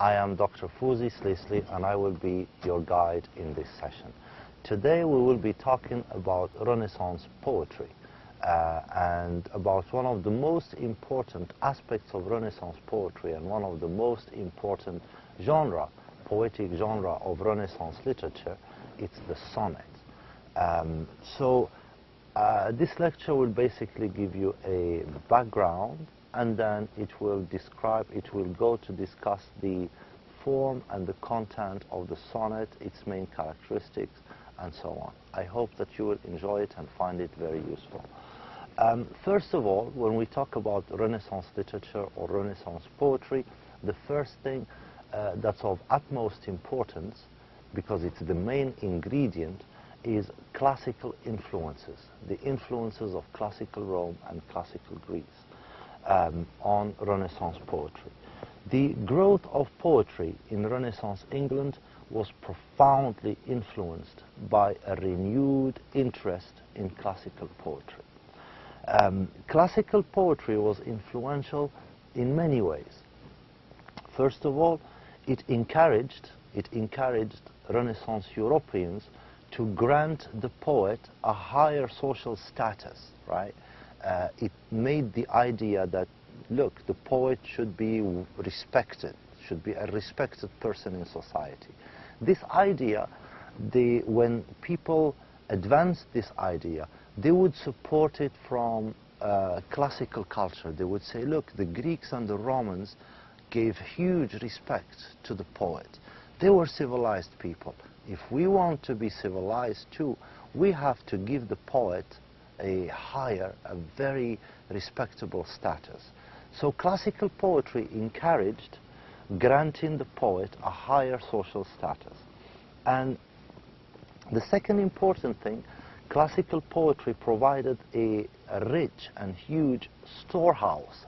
I am Dr. Fouzi Slisli and I will be your guide in this session. Today we will be talking about Renaissance poetry and about one of the most important aspects of Renaissance poetry and one of the most important poetic genre of Renaissance literature. It's the sonnet. This lecture will basically give you a background, and then it will go to discuss the form and the content of the sonnet, its main characteristics, and so on. I hope that you will enjoy it and find it very useful. First of all, when we talk about Renaissance literature or Renaissance poetry, the first thing that's of utmost importance, because it's the main ingredient, is classical influences, the influences of classical Rome and classical Greece on Renaissance poetry. The growth of poetry in Renaissance England was profoundly influenced by a renewed interest in classical poetry. Classical poetry was influential in many ways. First of all, it encouraged Renaissance Europeans to grant the poet a higher social status, right? It made the idea that, look, the poet should be respected, should be a respected person in society. This idea, when people advanced this idea, they would support it from classical culture. They would say, look, the Greeks and the Romans gave huge respect to the poet. They were civilized people. If we want to be civilized too, we have to give the poet a very respectable status. So classical poetry encouraged granting the poet a higher social status. And the second important thing, classical poetry provided a rich and huge storehouse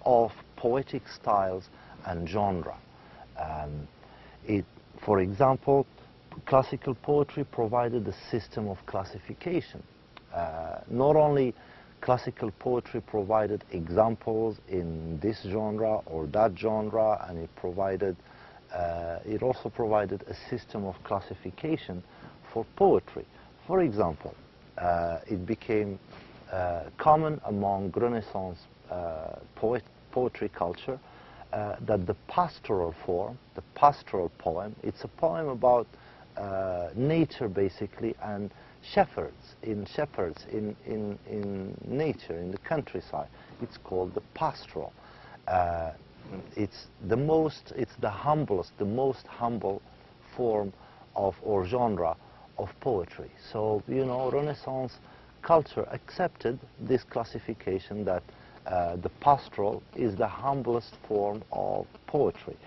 of poetic styles and genre. For example, classical poetry provided a system of classification. Not only classical poetry provided examples in this genre or that genre, and it also provided a system of classification for poetry. For example, it became common among Renaissance poetry culture that the pastoral form, the pastoral poem, it's a poem about nature basically, and shepherds in nature, in the countryside. It's called the pastoral. It's the humblest, the most humble form of or genre of poetry. So, you know, Renaissance culture accepted this classification that the pastoral is the humblest form of poetry.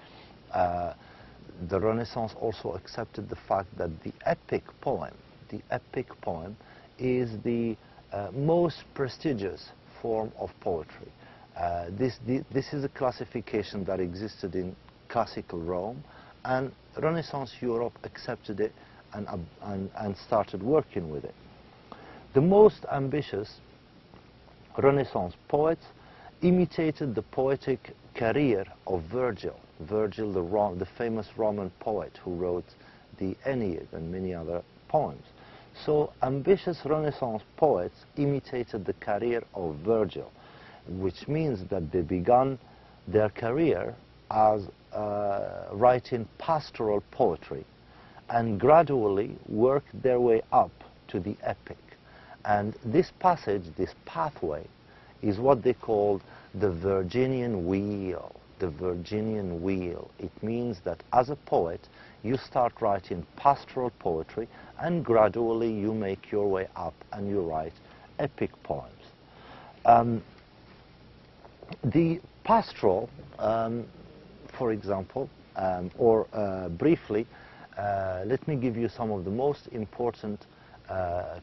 The Renaissance also accepted the fact that the epic poem is the most prestigious form of poetry. This is a classification that existed in classical Rome, and Renaissance Europe accepted it and started working with it. The most ambitious Renaissance poets imitated the poetic career of Virgil, the famous Roman poet who wrote the Aeneid and many other poems. So ambitious Renaissance poets imitated the career of Virgil, which means that they began their career as writing pastoral poetry and gradually worked their way up to the epic. And this passage, this pathway, is what they called the Virginian wheel. The Virginian wheel. It means that as a poet, you start writing pastoral poetry, and gradually you make your way up and you write epic poems. The pastoral, for example, briefly, let me give you some of the most important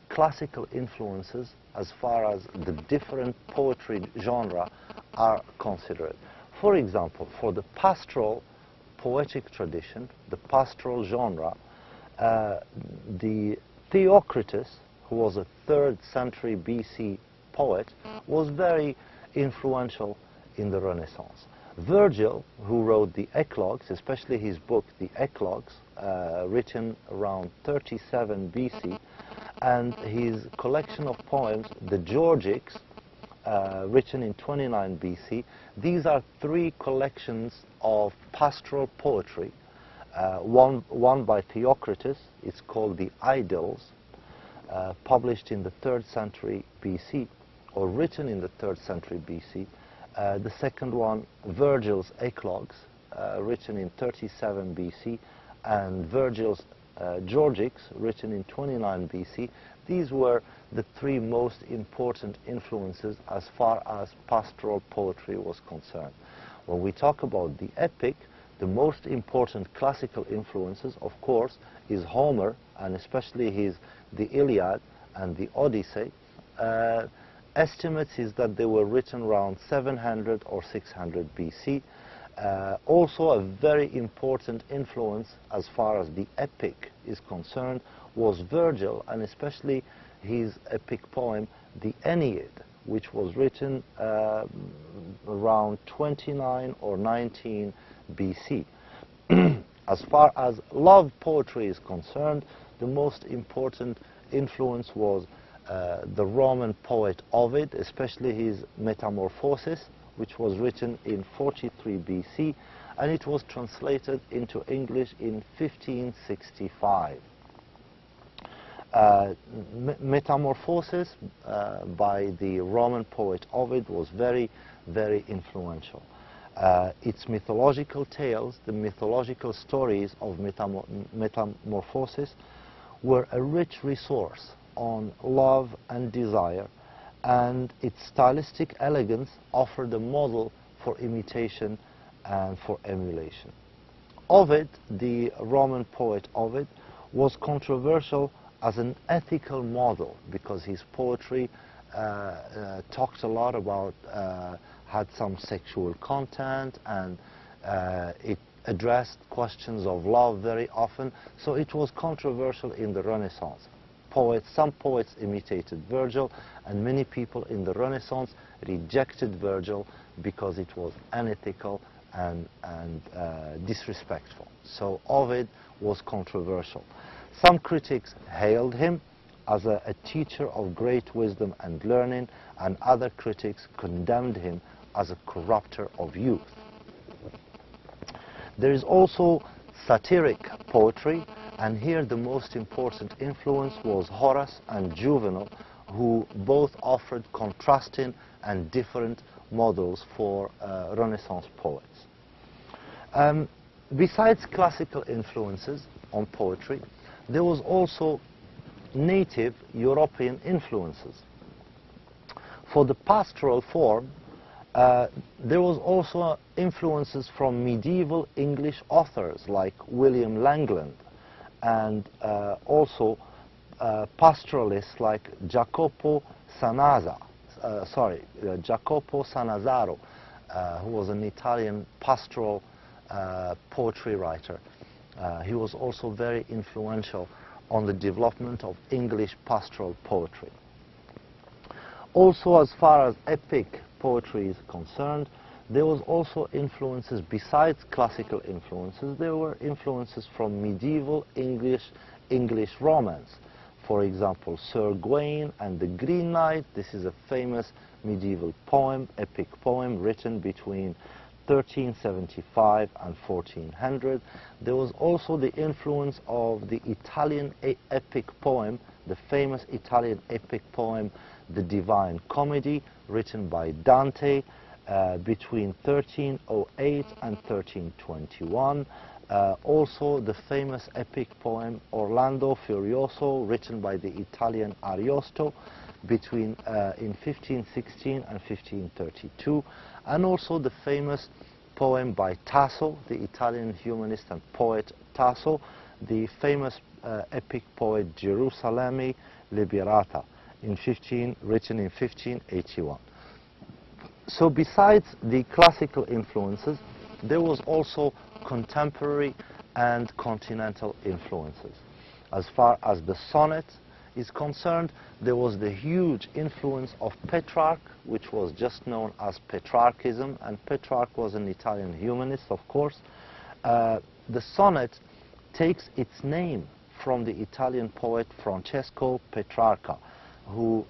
classical influences as far as the different poetry genre are considered. For example, for the pastoral poetic tradition, the pastoral genre, the Theocritus, who was a 3rd century BC poet, was very influential in the Renaissance. Virgil, who wrote the Eclogues, especially his book, the Eclogues, written around 37 BC, and his collection of poems, the Georgics, written in 29 BC. These are three collections of pastoral poetry. One by Theocritus, it's called the Idylls, published in the 3rd century BC, or written in the 3rd century BC. The second one, Virgil's Eclogues, written in 37 BC, and Virgil's Georgics, written in 29 BC. These were the three most important influences as far as pastoral poetry was concerned. When we talk about the epic, the most important classical influences, of course, is Homer, and especially the Iliad and the Odyssey. Estimates is that they were written around 700 or 600 BC. Also a very important influence as far as the epic is concerned was Virgil, and especially his epic poem, the Aeneid, which was written around 29 or 19 BC. As far as love poetry is concerned, the most important influence was the Roman poet Ovid, especially his Metamorphoses, which was written in 43 BC, and it was translated into English in 1565. Metamorphoses by the Roman poet Ovid was very, very influential. Its mythological tales, the mythological stories of Metamorphoses, were a rich resource on love and desire, and its stylistic elegance offered a model for imitation and for emulation. Ovid, the Roman poet Ovid, was controversial as an ethical model because his poetry talked a lot about, had some sexual content, and it addressed questions of love very often, so it was controversial in the Renaissance. Some poets imitated Virgil, and many people in the Renaissance rejected Virgil because it was unethical and disrespectful. So Ovid was controversial. Some critics hailed him as a teacher of great wisdom and learning, and other critics condemned him as a corrupter of youth. There is also satiric poetry, and here the most important influence was Horace and Juvenal, who both offered contrasting and different models for Renaissance poets. Besides classical influences on poetry, there was also native European influences. For the pastoral form, there was also influences from medieval English authors like William Langland, and also pastoralists like Jacopo Sannazaro, who was an Italian pastoral poetry writer. He was also very influential on the development of English pastoral poetry. Also, as far as epic poetry is concerned, there was also influences besides classical influences. There were influences from medieval English romance. For example, Sir Gawain and the Green Knight. This is a famous medieval poem, epic poem, written between 1375 and 1400. There was also the influence of the Italian epic poem, the famous Italian epic poem, The Divine Comedy, written by Dante between 1308 and 1321. Also the famous epic poem Orlando Furioso, written by the Italian Ariosto between in 1516 and 1532, and also the famous poem by Tasso, the Italian humanist and poet Tasso, the famous epic poet Gerusalemme Liberata, written in 1581. So besides the classical influences, there was also contemporary and continental influences. As far as the sonnet is concerned, there was the huge influence of Petrarch, which was just known as Petrarchism, and Petrarch was an Italian humanist, of course. The sonnet takes its name from the Italian poet Francesco Petrarca, who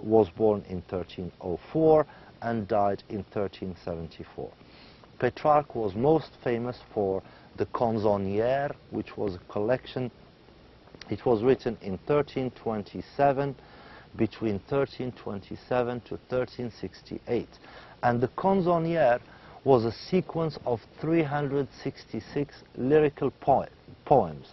was born in 1304 and died in 1374. Petrarch was most famous for the Canzoniere, which was a collection. It was written in 1327, between 1327 to 1368. And the Canzoniere was a sequence of 366 lyrical poems.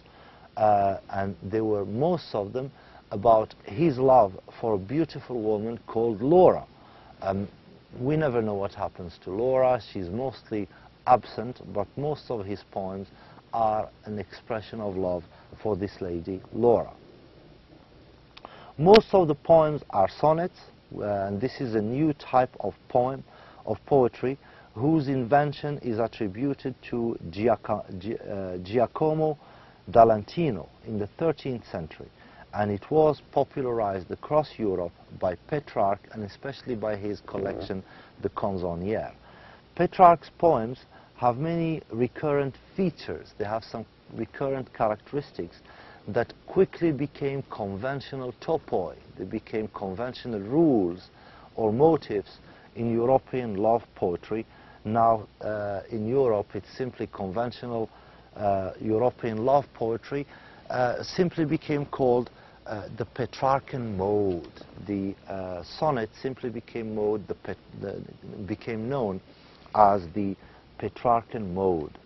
And they were, most of them, about his love for a beautiful woman called Laura. We never know what happens to Laura. She's mostly absent, but most of his poems are an expression of love for this lady, Laura. Most of the poems are sonnets, and this is a new type of poetry, whose invention is attributed to Giacomo Dall'Antino in the 13th century. And it was popularized across Europe by Petrarch, and especially by his collection, the Canzoniere. Petrarch's poems have many recurrent features. They have some recurrent characteristics that quickly became conventional topoi. They became conventional rules or motifs in European love poetry. Now in Europe it's simply conventional European love poetry, simply became called the Petrarchan mode. The sonnet simply became became known as the Petrarchan mode.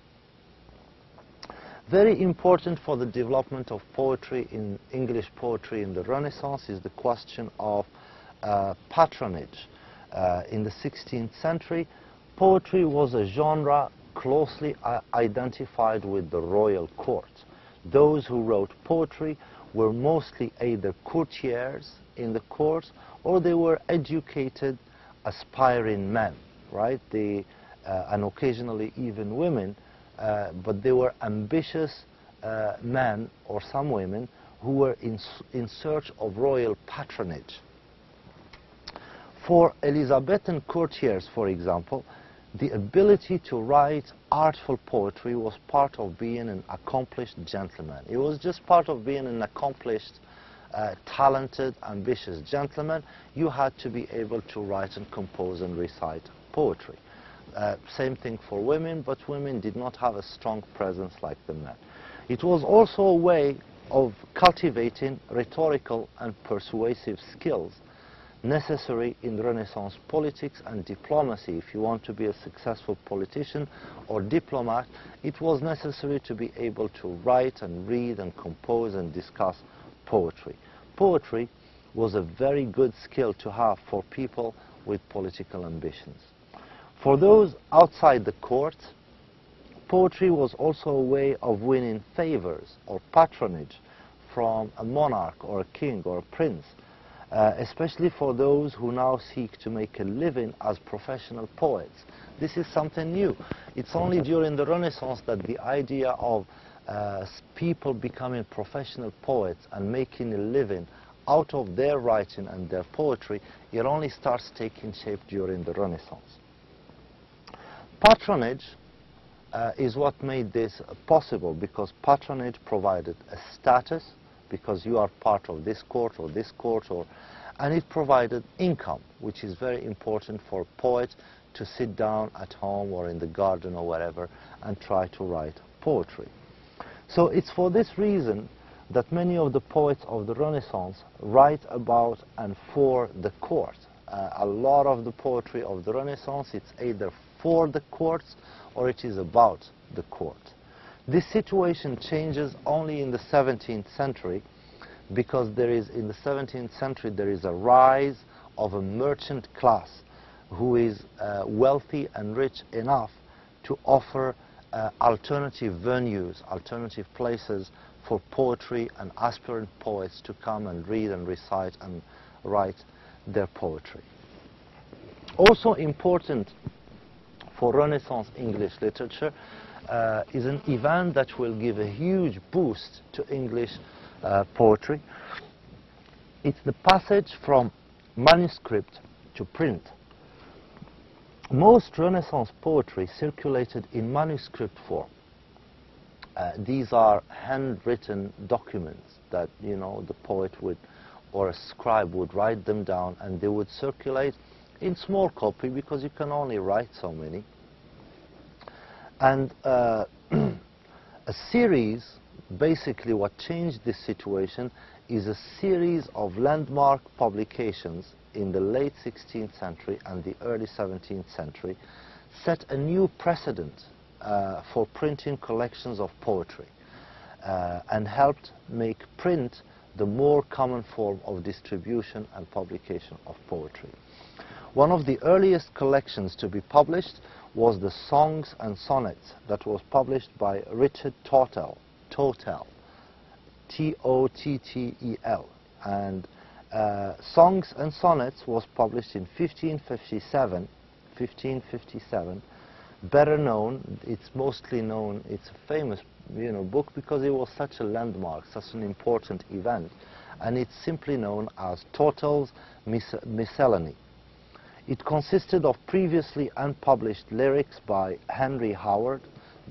Very important for the development of poetry in English poetry in the Renaissance is the question of patronage. In the 16th century, poetry was a genre closely identified with the royal court. Those who wrote poetry were mostly either courtiers in the court, or they were educated, aspiring men, right? And occasionally even women, but they were ambitious men or some women who were in search of royal patronage. For Elizabethan courtiers, for example, the ability to write artful poetry was part of being an accomplished gentleman. It was just part of being an accomplished, talented, ambitious gentleman. You had to be able to write and compose and recite poetry. Same thing for women, but women did not have a strong presence like the men. It was also a way of cultivating rhetorical and persuasive skills necessary in Renaissance politics and diplomacy. If you want to be a successful politician or diplomat, it was necessary to be able to write and read and compose and discuss poetry. Poetry was a very good skill to have for people with political ambitions. For those outside the court, poetry was also a way of winning favors or patronage from a monarch or a king or a prince. Especially for those who now seek to make a living as professional poets. This is something new. It's only during the Renaissance that the idea of people becoming professional poets and making a living out of their writing and their poetry, it only starts taking shape during the Renaissance. Patronage is what made this possible, because patronage provided a status, because you are part of this court, and it provided income, which is very important for a poet to sit down at home or in the garden or wherever and try to write poetry. So it's for this reason that many of the poets of the Renaissance write about and for the court. A lot of the poetry of the Renaissance, it's either for the courts or it is about the court. This situation changes only in the 17th century, because in the 17th century there is a rise of a merchant class who is wealthy and rich enough to offer alternative venues, alternative places for poetry and aspirant poets to come and read and recite and write their poetry. Also important for Renaissance English literature is an event that will give a huge boost to English poetry. It's the passage from manuscript to print. Most Renaissance poetry circulated in manuscript form. These are handwritten documents that, you know, the poet would, or a scribe would write them down, and they would circulate in small copy because you can only write so many. And a series, basically what changed this situation is a series of landmark publications in the late 16th century and the early 17th century set a new precedent for printing collections of poetry and helped make print the more common form of distribution and publication of poetry. One of the earliest collections to be published was the Songs and Sonnets that was published by Richard Tottel, T-O-T-T-E-L, and Songs and Sonnets was published in 1557, better known, it's mostly known, it's a famous, you know, book because it was such a landmark, such an important event, and it's simply known as Tottel's Miscellany. It consisted of previously unpublished lyrics by Henry Howard,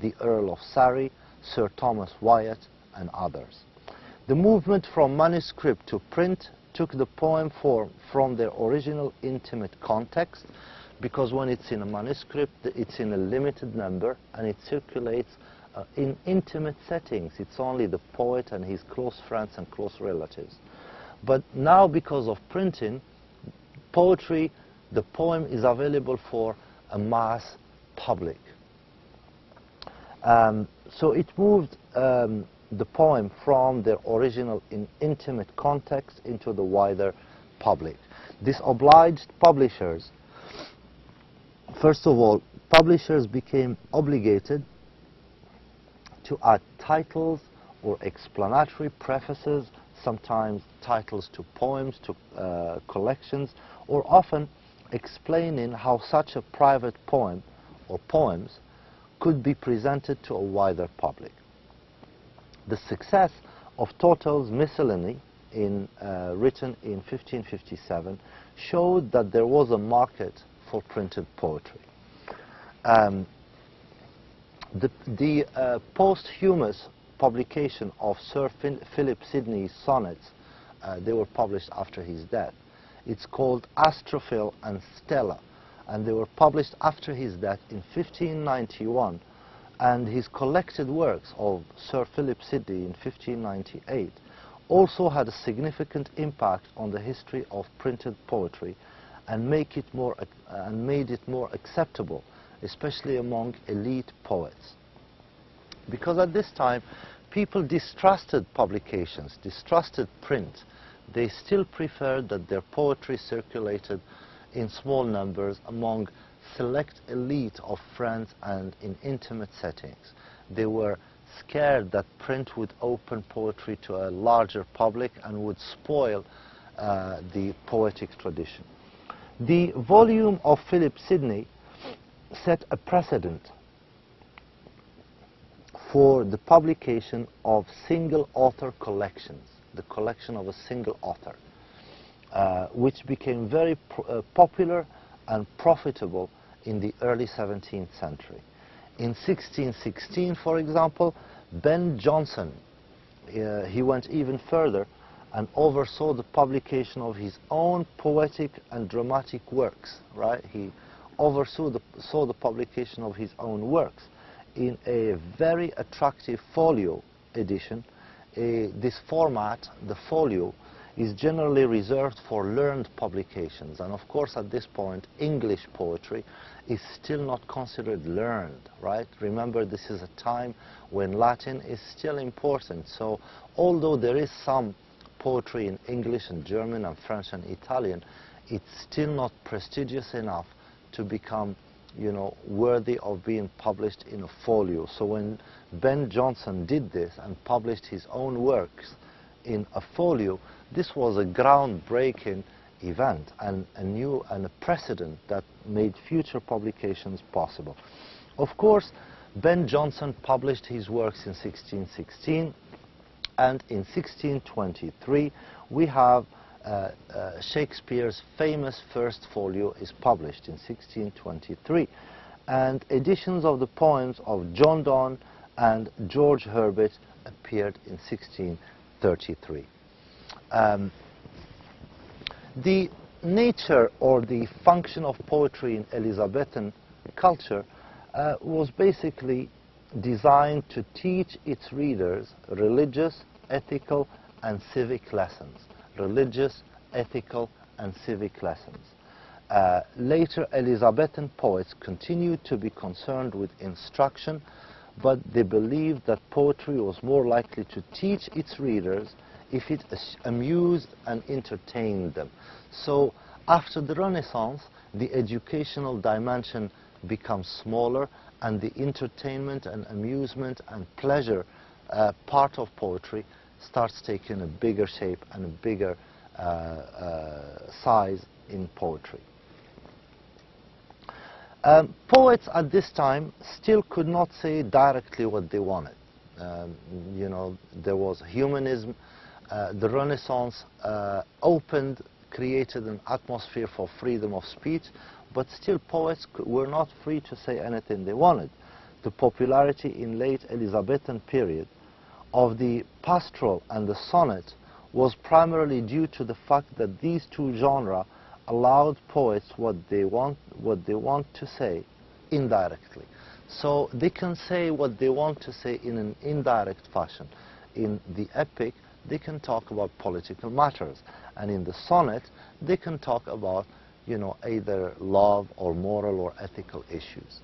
the Earl of Surrey, Sir Thomas Wyatt, and others. The movement from manuscript to print took the poem form from their original intimate context, because when it's in a manuscript, it's in a limited number and it circulates in intimate settings. It's only the poet and his close friends and close relatives. But now, because of printing, poetry, the poem is available for a mass public. So it moved the poem from their original intimate context into the wider public. This obliged publishers, first of all, publishers became obligated to add titles or explanatory prefaces, sometimes titles to poems, to collections, or often explaining how such a private poem or poems could be presented to a wider public. The success of Tottel's Miscellany, written in 1557, showed that there was a market for printed poetry. The posthumous publication of Sir Philip Sidney's sonnets, they were published after his death. It's called Astrophil and Stella, and they were published after his death in 1591, and his collected works of Sir Philip Sidney in 1598 also had a significant impact on the history of printed poetry and made it more acceptable, especially among elite poets. Because at this time, people distrusted publications, distrusted print. They still preferred that their poetry circulated in small numbers among select elite of friends and in intimate settings. They were scared that print would open poetry to a larger public and would spoil the poetic tradition. The volume of Philip Sidney set a precedent for the publication of single author collections, the collection of a single author, which became very popular and profitable in the early 17th century. In 1616, for example, Ben Jonson, he went even further and oversaw the publication of his own poetic and dramatic works, right? He oversaw the publication of his own works in a very attractive folio edition. This format, the folio, is generally reserved for learned publications, and of course at this point English poetry is still not considered learned, right? Remember, this is a time when Latin is still important, so although there is some poetry in English and German and French and Italian, it's still not prestigious enough to become, you know, worthy of being published in a folio. So when Ben Jonson did this and published his own works in a folio, this was a groundbreaking event and a precedent that made future publications possible. Of course, Ben Jonson published his works in 1616, and in 1623 we have Shakespeare's famous first folio is published in 1623, and editions of the poems of John Donne and George Herbert appeared in 1633. The nature or the function of poetry in Elizabethan culture was basically designed to teach its readers religious, ethical, and civic lessons. Religious, ethical, and civic lessons. Later Elizabethan poets continued to be concerned with instruction, but they believed that poetry was more likely to teach its readers if it amused and entertained them. So after the Renaissance, the educational dimension becomes smaller, and the entertainment and amusement and pleasure part of poetry starts taking a bigger shape and a bigger size in poetry. Poets at this time still could not say directly what they wanted. You know, there was humanism. The Renaissance created an atmosphere for freedom of speech, but still poets were not free to say anything they wanted. The popularity in late Elizabethan period of the pastoral and the sonnet was primarily due to the fact that these two genres allowed poets what they want to say indirectly. So they can say what they want to say in an indirect fashion. In the epic, they can talk about political matters, and in the sonnet, they can talk about, you know, either love or moral or ethical issues.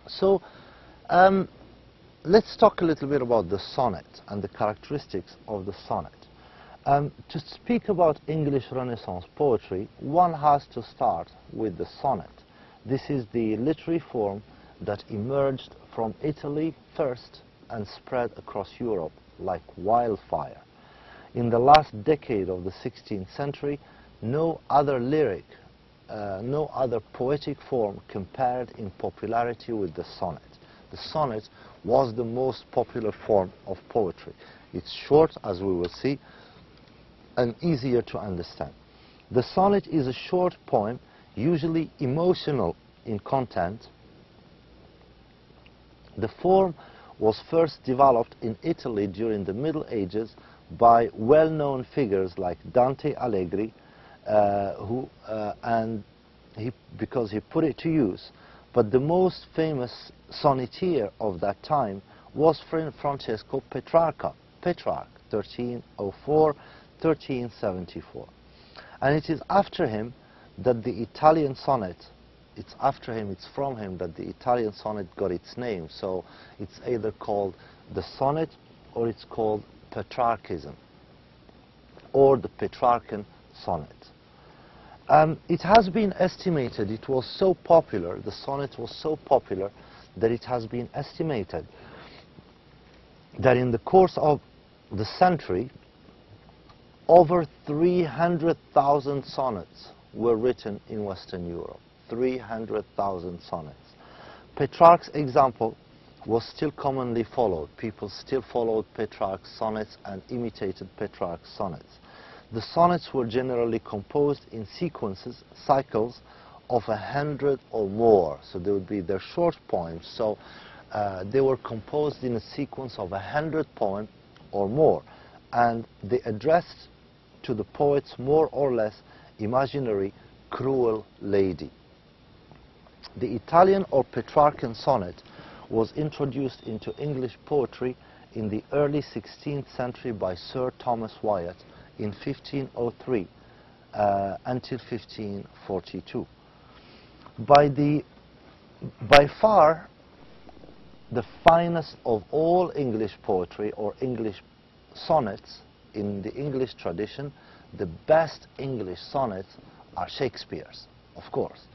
So let's talk a little bit about the sonnet and the characteristics of the sonnet. To speak about English Renaissance poetry, one has to start with the sonnet. This is the literary form that emerged from Italy first and spread across Europe like wildfire. In the last decade of the 16th century, no other lyric, no other poetic form compared in popularity with the sonnet. The sonnet was the most popular form of poetry. It's short, as we will see, and easier to understand. The sonnet is a short poem, usually emotional in content. The form was first developed in Italy during the Middle Ages by well-known figures like Dante Alighieri, because he put it to use. But the most famous sonneteer of that time was Francesco Petrarch, 1304-1374. And it is after him that the Italian sonnet, it's from him that the Italian sonnet got its name. So it's either called the sonnet or it's called Petrarchism, or the Petrarchan sonnet. It has been estimated, it was so popular, the sonnet was so popular that it has been estimated that in the course of the century, over 300,000 sonnets were written in Western Europe. 300,000 sonnets. Petrarch's example was still commonly followed. People still followed Petrarch's sonnets and imitated Petrarch's sonnets. The sonnets were generally composed in sequences, cycles of 100 or more. So they would be their short poems. So they were composed in a sequence of 100 poems or more. And they addressed to the poet's more or less imaginary cruel lady. The Italian or Petrarchan sonnet was introduced into English poetry in the early 16th century by Sir Thomas Wyatt in 1503 until 1542. By far the finest of all English poetry or English sonnets in the English tradition, the best English sonnets are Shakespeare's, of course.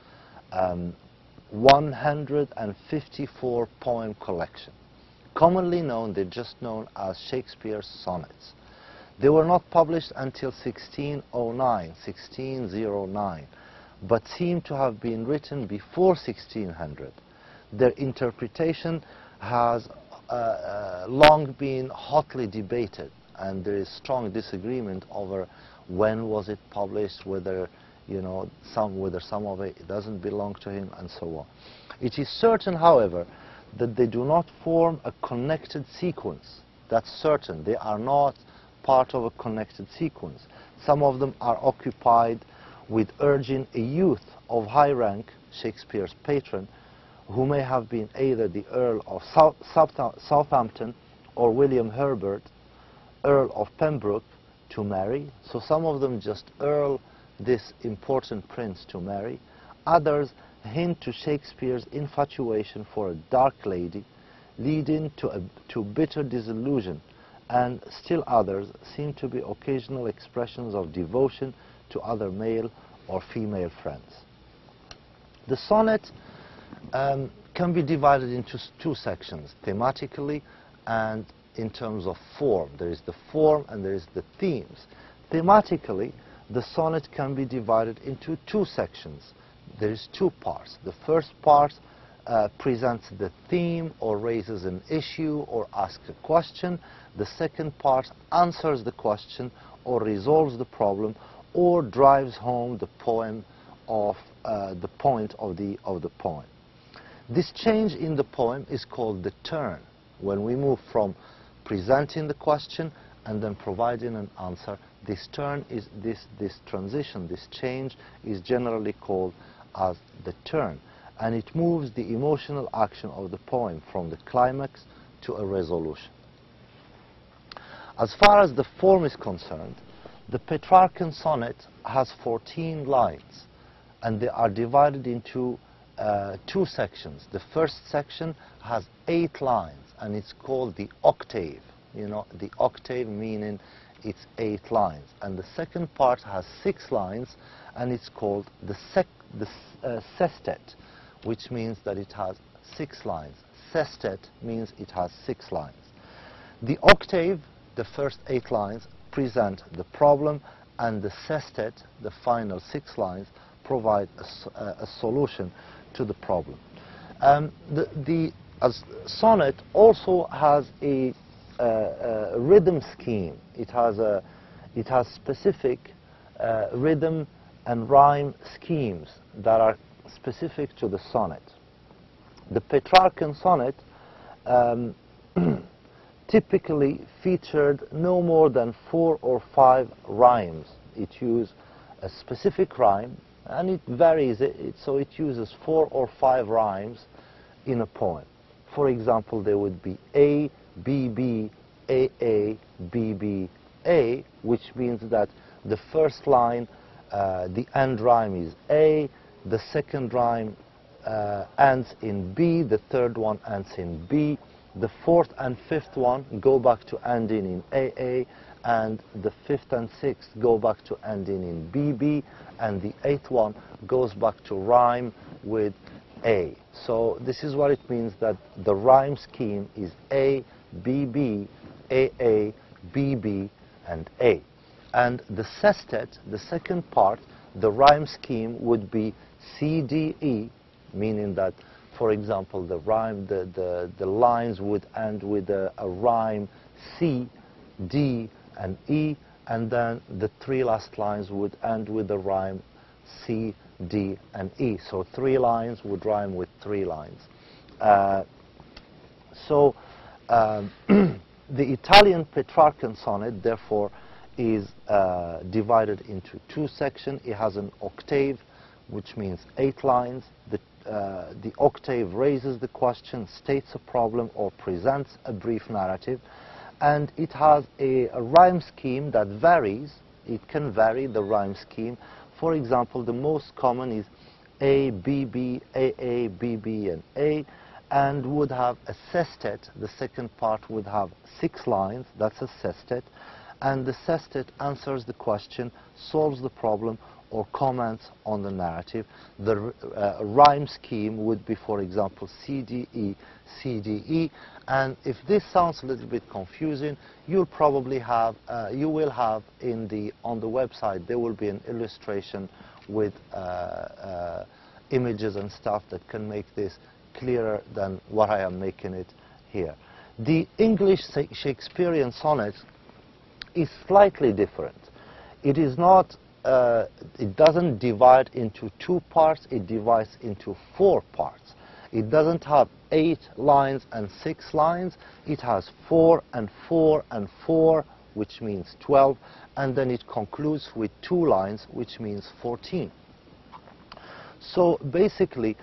154 poem collection. Commonly known, they're just known as Shakespeare's sonnets. They were not published until 1609, but seem to have been written before 1600. Their interpretation has long been hotly debated, and there is strong disagreement over when was it published, whether whether some of it doesn't belong to him, and so on. It is certain, however, that they do not form a connected sequence. That's certain. They are not part of a connected sequence. Some of them are occupied with urging a youth of high rank, Shakespeare's patron, who may have been either the Earl of Southampton or William Herbert, Earl of Pembroke, to marry. So some of them just urge this important prince to marry. Others hint to Shakespeare's infatuation for a dark lady, leading to bitter disillusion, and still others seem to be occasional expressions of devotion to other male or female friends. The sonnet can be divided into two sections, thematically and in terms of form. There is the form and there is the themes. Thematically, the sonnet can be divided into two sections. There is two parts. The first part presents the theme or raises an issue or asks a question. The second part answers the question or resolves the problem or drives home the poem of the point of the poem. This change in the poem is called the turn. When we move from presenting the question and then providing an answer, this turn is this transition, this change is generally called as the turn, and it moves the emotional action of the poem from the climax to a resolution. As far as the form is concerned, the Petrarchan sonnet has 14 lines, and they are divided into two sections. The first section has 8 lines, and it's called the octave. The octave meaning it's 8 lines. And the second part has 6 lines, and it's called the sestet, which means that it has 6 lines. Sestet means it has 6 lines. The octave, the first 8 lines, present the problem, and the sestet, the final 6 lines, provide a solution to the problem. The sonnet also has a rhythm scheme. It has specific rhythm and rhyme schemes that are specific to the sonnet. The Petrarchan sonnet typically featured no more than 4 or 5 rhymes. It used a specific rhyme, and it varies, so it uses 4 or 5 rhymes in a poem. For example, there would be A, B, B, A, B, B, A, which means that the first line, the end rhyme is A, the second rhyme ends in B, the third one ends in B, the fourth and fifth one go back to ending in AA, and the fifth and sixth go back to ending in BB, and the eighth one goes back to rhyme with A. So this is what it means, that the rhyme scheme is A, BB, AA, BB, and A. And the sestet, the second part, the rhyme scheme would be CDE, meaning that, for example, the lines would end with a rhyme C, D, and E, and then the 3 last lines would end with the rhyme C, D, and E. So 3 lines would rhyme with 3 lines. The Italian Petrarchan sonnet, therefore, is divided into 2 sections. It has an octave, which means 8 lines. The octave raises the question, states a problem, or presents a brief narrative. And it has a rhyme scheme that varies. It can vary, the rhyme scheme. For example, the most common is A, B, B, AA, B, B, and A, and would have a sestet. The second part would have 6 lines. That's a sestet. And the sestet answers the question, solves the problem, or comments on the narrative. The rhyme scheme would be, for example, CDE, CDE. And if this sounds a little bit confusing, you'll probably have, you will have on the website, there will be an illustration with images and stuff that can make this clearer than what I am making it here. The English Shakespearean sonnets is slightly different. It is not, it doesn't divide into 2 parts, it divides into 4 parts. It doesn't have 8 lines and 6 lines, it has 4 and 4 and 4, which means 12, and then it concludes with 2 lines, which means 14. So basically,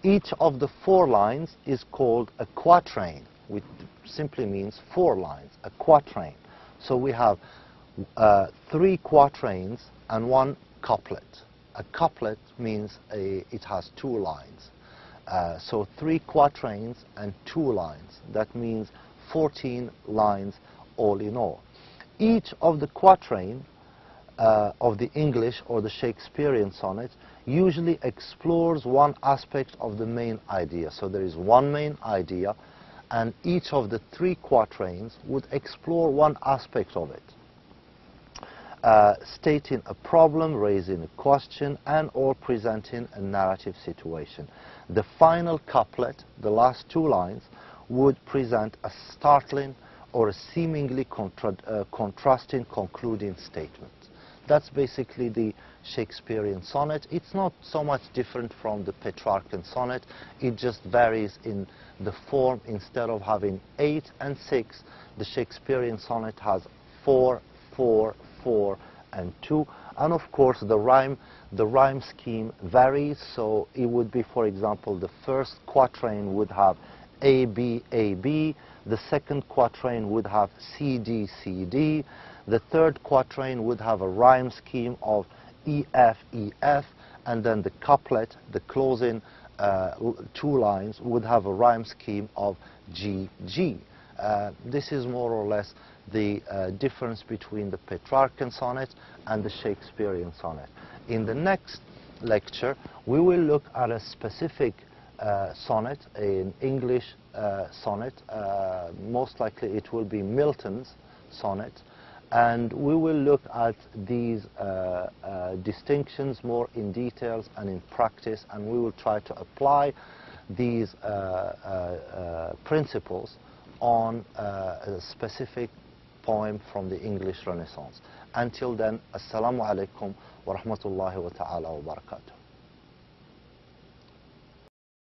each of the 4 lines is called a quatrain, which simply means 4 lines, a quatrain. So we have 3 quatrains and 1 couplet. A couplet means it has 2 lines. So 3 quatrains and 2 lines. That means 14 lines all in all. Each of the quatrain of the English or the Shakespearean sonnet usually explores one aspect of the main idea. So there is one main idea, and each of the 3 quatrains would explore one aspect of it, stating a problem, raising a question, and or presenting a narrative situation. The final couplet, the last 2 lines, would present a startling or a seemingly contrasting concluding statement. That's basically the Shakespearean sonnet. It's not so much different from the Petrarchan sonnet. It just varies in the form. Instead of having 8 and 6, the Shakespearean sonnet has 4, 4, 4, and 2. And of course, the rhyme scheme varies. So it would be, for example, the first quatrain would have A, B, A, B. The second quatrain would have C, D, C, D. The third quatrain would have a rhyme scheme of E, F, E, F. And then the couplet, the closing 2 lines, would have a rhyme scheme of G, G. This is more or less the difference between the Petrarchan sonnet and the Shakespearean sonnet. In the next lecture, we will look at a specific sonnet, an English sonnet. Most likely it will be Milton's sonnet. And we will look at these distinctions more in details and in practice, and we will try to apply these principles on a specific poem from the English Renaissance. Until then, Assalamu alaikum wa rahmatullahi wa ta'ala wa barakatuh.